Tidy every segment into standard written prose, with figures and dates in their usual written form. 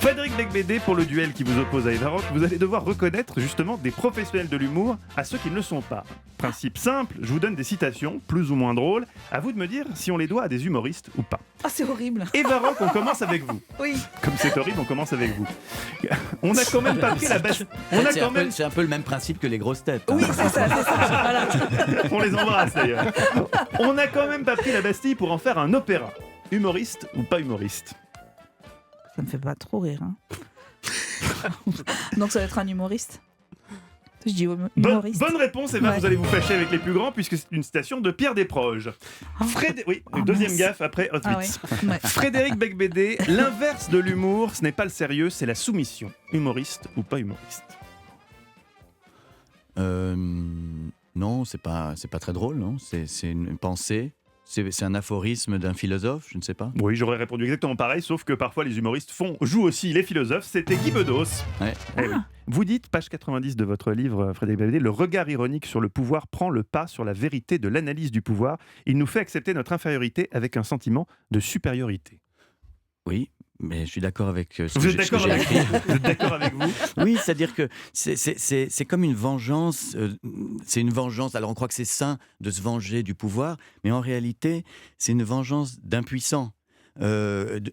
Frédéric Becbédé, pour le duel qui vous oppose à Eva Rock, vous allez devoir reconnaître justement des professionnels de l'humour à ceux qui ne le sont pas. Principe simple, je vous donne des citations, plus ou moins drôles, à vous de me dire si on les doit à des humoristes ou pas. Ah, c'est horrible. Eva Rock, on commence avec vous. Oui. Comme c'est horrible, on commence avec vous. On n'a quand même pas pris la base. C'est un peu le même principe que les grosses têtes. Oui, c'est ça. Voilà. On les embrasse d'ailleurs. On n'a quand même pas pris la Bastille pour en faire un opéra. Humoriste ou pas humoriste? Ça me fait pas trop rire. Hein. Donc ça va être un humoriste. Je dis humoriste. Bonne réponse, Eva, Ouais. vous allez vous fâcher avec les plus grands puisque c'est une citation de Pierre Desproges. Oui, deuxième mince. gaffe après Auschwitz. Ah ouais. Ouais. Frédéric Becbédé, l'inverse de l'humour, ce n'est pas le sérieux, c'est la soumission. Humoriste ou pas humoriste? Non, c'est pas très drôle, non. C'est une pensée. C'est un aphorisme d'un philosophe, je ne sais pas. Oui, j'aurais répondu exactement pareil, sauf que parfois les humoristes jouent aussi les philosophes. C'était Guy Bedos. Ouais. Eh oui. Vous dites, page 90 de votre livre, Frédéric Becbédé, le regard ironique sur le pouvoir prend le pas sur la vérité de l'analyse du pouvoir. Il nous fait accepter notre infériorité avec un sentiment de supériorité. Oui, mais je suis d'accord avec ce Vous que êtes d'accord j'ai avec écrit. vous? Vous êtes d'accord avec vous? Oui, c'est-à-dire que c'est comme une vengeance. C'est une vengeance. Alors on croit que c'est sain de se venger du pouvoir, mais en réalité, c'est une vengeance d'impuissants.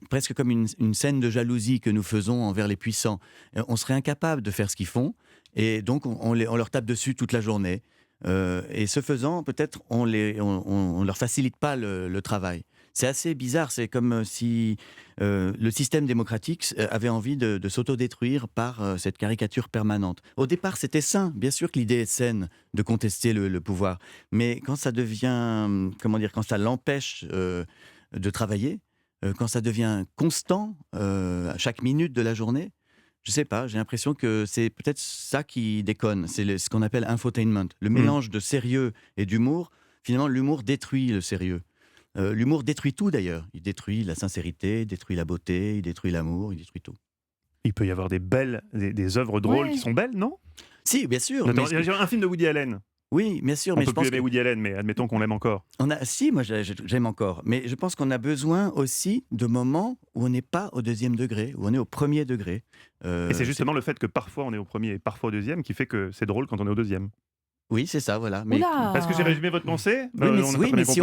Presque comme une scène de jalousie que nous faisons envers les puissants. On serait incapable de faire ce qu'ils font, et donc on leur tape dessus toute la journée. Et ce faisant, peut-être on leur facilite pas le travail. C'est assez bizarre, c'est comme si le système démocratique avait envie de s'autodétruire par cette caricature permanente. Au départ, c'était sain, bien sûr que l'idée est saine de contester le pouvoir, mais quand ça devient, quand ça l'empêche de travailler, quand ça devient constant à chaque minute de la journée, je sais pas, j'ai l'impression que c'est peut-être ça qui déconne, c'est ce qu'on appelle infotainment, le mélange de sérieux et d'humour. Finalement, l'humour détruit le sérieux. L'humour détruit tout d'ailleurs. Il détruit la sincérité, il détruit la beauté, il détruit l'amour, il détruit tout. Il peut y avoir des œuvres drôles qui sont belles, non? Si, bien sûr. Notamment, il y a un film de Woody Allen. Oui, bien sûr. On Mais peut je pense plus aimer Woody Allen, mais admettons qu'on l'aime encore. Si, moi j'aime encore. Mais je pense qu'on a besoin aussi de moments où on n'est pas au deuxième degré, où on est au premier degré. Et c'est justement le fait que parfois on est au premier et parfois au deuxième qui fait que c'est drôle quand on est au deuxième. Oui, c'est ça, voilà. Mais Oula. Est-ce que j'ai résumé votre pensée? Oui, mais si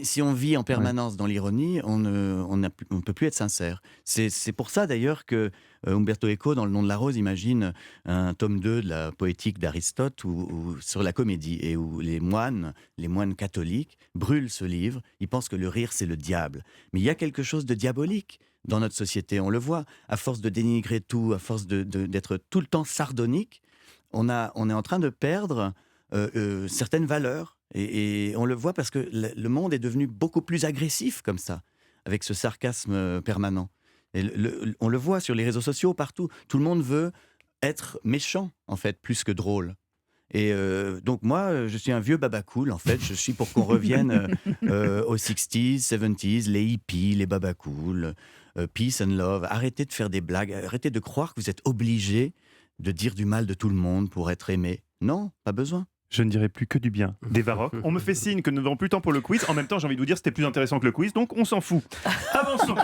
si on vit en permanence dans l'ironie, on ne peut plus être sincère. C'est pour ça d'ailleurs que Umberto Eco, dans Le Nom de la Rose, imagine un tome 2 de la poétique d'Aristote sur la comédie, et où les moines catholiques brûlent ce livre. Ils pensent que le rire, c'est le diable. Mais il y a quelque chose de diabolique dans notre société. On le voit, à force de dénigrer tout, à force d'être tout le temps sardonique, on est en train de perdre certaines valeurs, et on le voit parce que le monde est devenu beaucoup plus agressif comme ça, avec ce sarcasme permanent. Et on le voit sur les réseaux sociaux, partout. Tout le monde veut être méchant, en fait, plus que drôle. Et donc moi, je suis un vieux babacool, en fait. Je suis pour qu'on revienne aux 60s, 70s, les hippies, les babacools, peace and love. Arrêtez de faire des blagues, arrêtez de croire que vous êtes obligé de dire du mal de tout le monde pour être aimé. Non, pas besoin. Je ne dirai plus que du bien d'Eva Rock. On me fait signe que nous n'avons plus le temps pour le quiz. En même temps, j'ai envie de vous dire que c'était plus intéressant que le quiz, donc on s'en fout. Avançons.